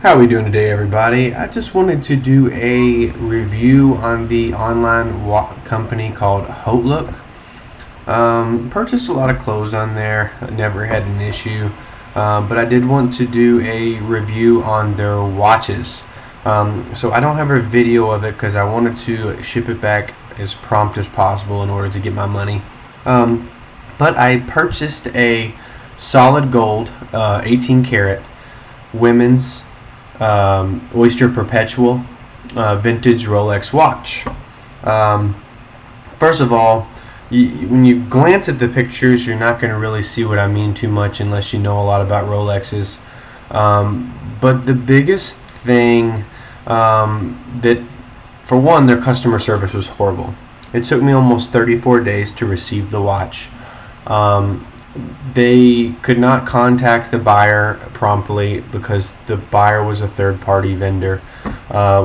How are we doing today, everybody? I just wanted to do a review on the online company called Hautelook. Purchased a lot of clothes on there. I never had an issue, but I did want to do a review on their watches. So I don't have a video of it because I wanted to ship it back as prompt as possible in order to get my money. But I purchased a solid gold 18 karat women's Oyster Perpetual vintage Rolex watch. First of all, when you glance at the pictures, you're not going to really see what I mean too much unless you know a lot about Rolexes. But the biggest thing that, for one, their customer service was horrible. It took me almost 34 days to receive the watch. They could not contact the buyer promptly because the buyer was a third-party vendor,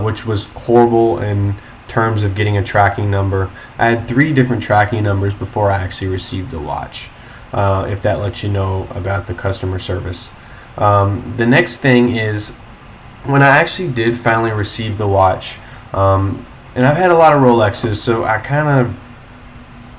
which was horrible in terms of getting a tracking number. I had 3 different tracking numbers before I actually received the watch, if that lets you know about the customer service. The next thing is, when I actually did finally receive the watch, and I've had a lot of Rolexes, so I kind of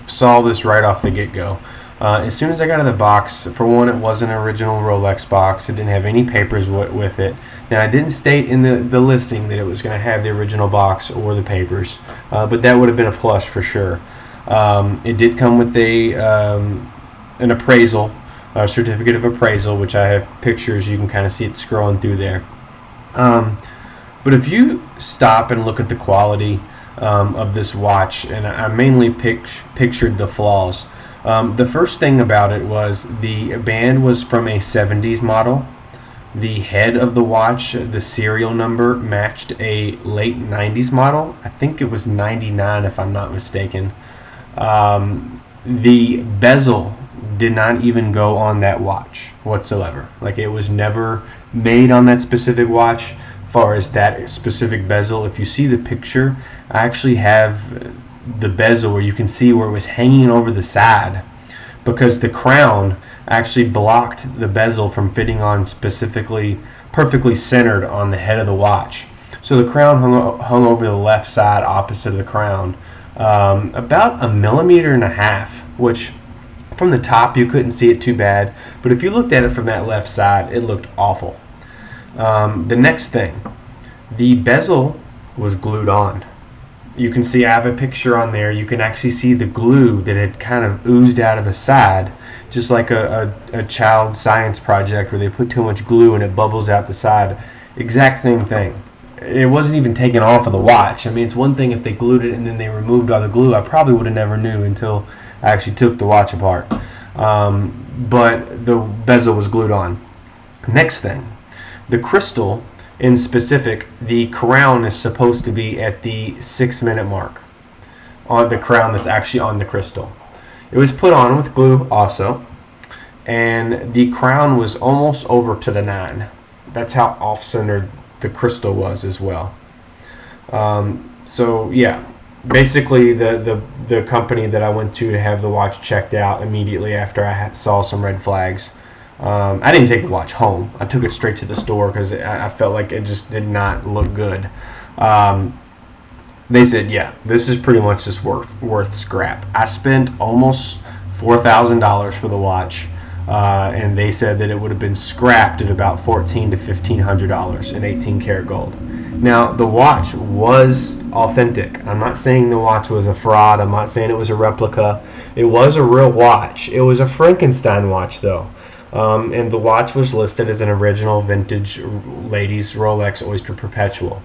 saw this right off the get-go. As soon as I got out of the box, for one, it wasn't an original Rolex box. It didn't have any papers with it. Now, I didn't state in the listing that it was going to have the original box or the papers, but that would have been a plus for sure. It did come with an appraisal, a certificate of appraisal, which I have pictures. You can kind of see it scrolling through there. But if you stop and look at the quality of this watch, and I mainly pictured the flaws. The first thing about it was the band was from a 70s model. The head of the watch, the serial number, matched a late 90s model. I think it was 99 if I'm not mistaken. The bezel did not even go on that watch whatsoever. Like, it was never made on that specific watch. As far as that specific bezel, if you see the picture, I actually have the bezel where you can see where it was hanging over the side, because the crown actually blocked the bezel from fitting on perfectly centered on the head of the watch. So the crown hung over the left side opposite of the crown, about 1.5 millimeters, which from the top you couldn't see it too bad, but if you looked at it from that left side, it looked awful. The next thing, the bezel was glued on. You can see, I have a picture on there, you can actually see the glue that had kind of oozed out of the side, just like a child science project where they put too much glue and it bubbles out the side. Exact same thing. It wasn't even taken off of the watch. I mean, it's one thing if they glued it and then they removed all the glue. I probably would have never knew until I actually took the watch apart. But the bezel was glued on. Next thing, the crystal. In specific, the crown is supposed to be at the 6-minute mark on the crown that's actually on the crystal. It was put on with glue also, and the crown was almost over to the 9. That's how off-centered the crystal was as well. So yeah, basically the company that I went to have the watch checked out immediately after I saw some red flags. I didn't take the watch home. I took it straight to the store because I felt like it just did not look good. They said, yeah, this is pretty much just worth scrap. I spent almost $4,000 for the watch, and they said that it would have been scrapped at about $1,400 to $1,500 in 18 karat gold. Now, the watch was authentic. I'm not saying the watch was a fraud. I'm not saying it was a replica. It was a real watch. It was a Frankenstein watch, though. And the watch was listed as an original vintage ladies Rolex Oyster Perpetual.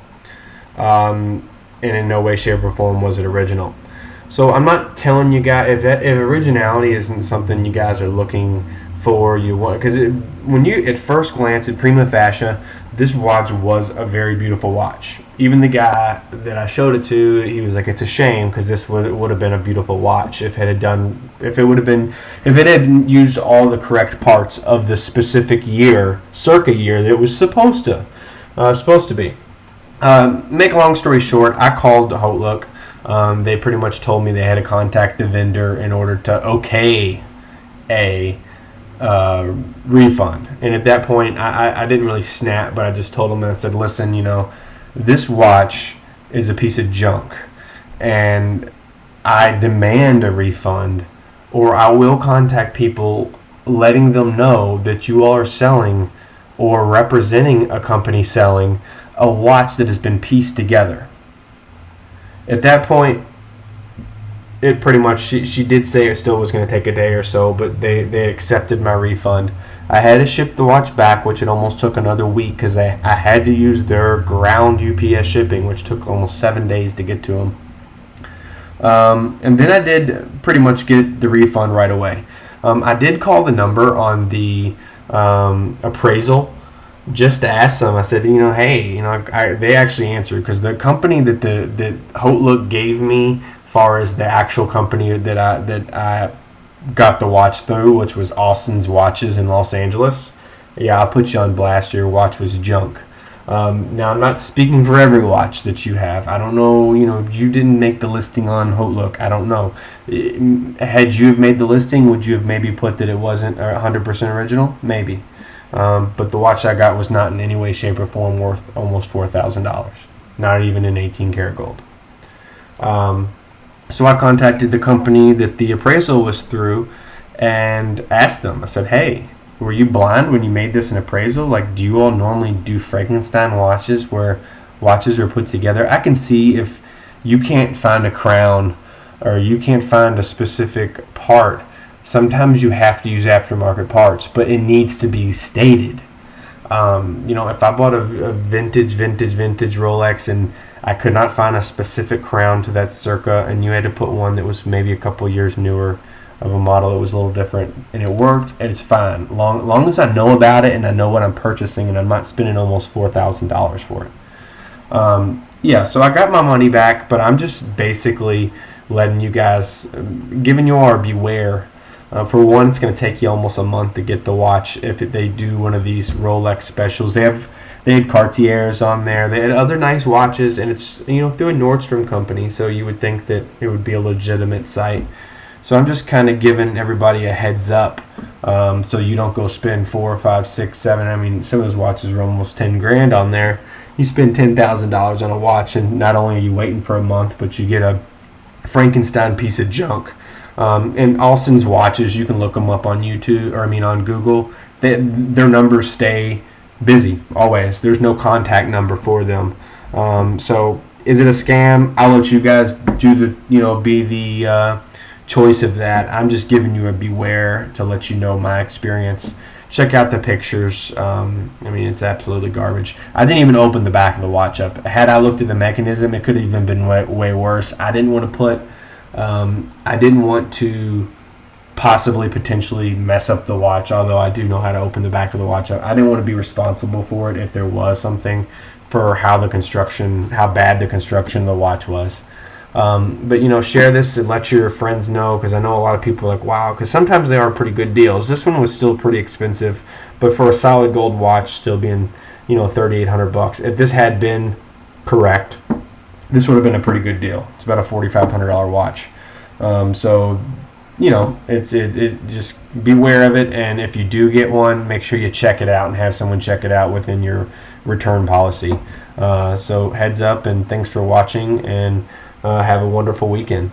And in no way, shape, or form was it original. So I'm not telling you guys, if originality isn't something you guys are looking for, because when you at first glance at prima facie, this watch was a very beautiful watch. Even the guy that I showed it to, he was like, it's a shame because this would have been a beautiful watch if it had used all the correct parts of the specific year, circa year that it was supposed to be. Make a long story short, I called Hautelook. They pretty much told me they had to contact the vendor in order to okay refund. And at that point, I didn't really snap, but I just told him, and I said, listen, you know, this watch is a piece of junk, and I demand a refund, or I will contact people letting them know that you all are selling or representing a company selling a watch that has been pieced together. At that point, it pretty much, she did say it still was going to take a day or so, but they accepted my refund. I had to ship the watch back, which it almost took another week because I had to use their ground UPS shipping, which took almost 7 days to get to them. And then I did pretty much get the refund right away. I did call the number on the appraisal just to ask them. I said, you know, hey, you know, they actually answered, because the company that Hautelook gave me, far as the actual company that I got the watch through, which was Austin's Watches in Los Angeles. Yeah, I'll put you on blast. Your watch was junk. Now, I'm not speaking for every watch that you have. I don't know, you know, you didn't make the listing on Hautelook. I don't know. Had you have made the listing, would you have maybe put that it wasn't 100% original? Maybe. But the watch I got was not in any way, shape, or form worth almost $4,000. Not even in 18 karat gold. So I contacted the company that the appraisal was through and asked them. I said, hey, were you blind when you made this an appraisal? Like, do you all normally do Frankenstein watches where watches are put together? I can see if you can't find a crown or you can't find a specific part. Sometimes you have to use aftermarket parts, but it needs to be stated. You know, if I bought a vintage Rolex and I could not find a specific crown to that circa, and you had to put one that was maybe a couple years newer of a model that was a little different, and it worked, and it's fine. Long as I know about it and I know what I'm purchasing and I'm not spending almost $4,000 for it. Yeah, so I got my money back, but I'm just basically letting you guys, giving you all beware. For one, it's going to take you almost a month to get the watch if they do one of these Rolex specials. They had Cartiers on there. They had other nice watches, and it's, you know, through a Nordstrom company, so you would think that it would be a legitimate site. So I'm just kind of giving everybody a heads up, so you don't go spend 4, 5, 6, 7. I mean, some of those watches are almost 10 grand on there. You spend $10,000 on a watch, and not only are you waiting for a month, but you get a Frankenstein piece of junk. And Austin's watches, you can look them up on YouTube, or I mean on Google. Their numbers stay busy always. There's no contact number for them. So is it a scam? I'll let you guys do the, you know, be the choice of that. I'm just giving you a beware to let you know my experience. Check out the pictures. I mean, it's absolutely garbage. I didn't even open the back of the watch up. Had I looked at the mechanism, it could have even been way worse. I didn't want to put I didn't want to potentially mess up the watch, although I do know how to open the back of the watch up. I didn't want to be responsible for it if there was something, for how bad the construction of the watch was. But, you know, share this and let your friends know, because I know a lot of people are like, wow, because sometimes they are pretty good deals. This one was still pretty expensive, but for a solid gold watch still being, you know, $3,800, if this had been correct, this would have been a pretty good deal. It's about a $4,500 watch. So, you know, just beware of it, and if you do get one, make sure you check it out and have someone check it out within your return policy. So heads up, and thanks for watching, and have a wonderful weekend.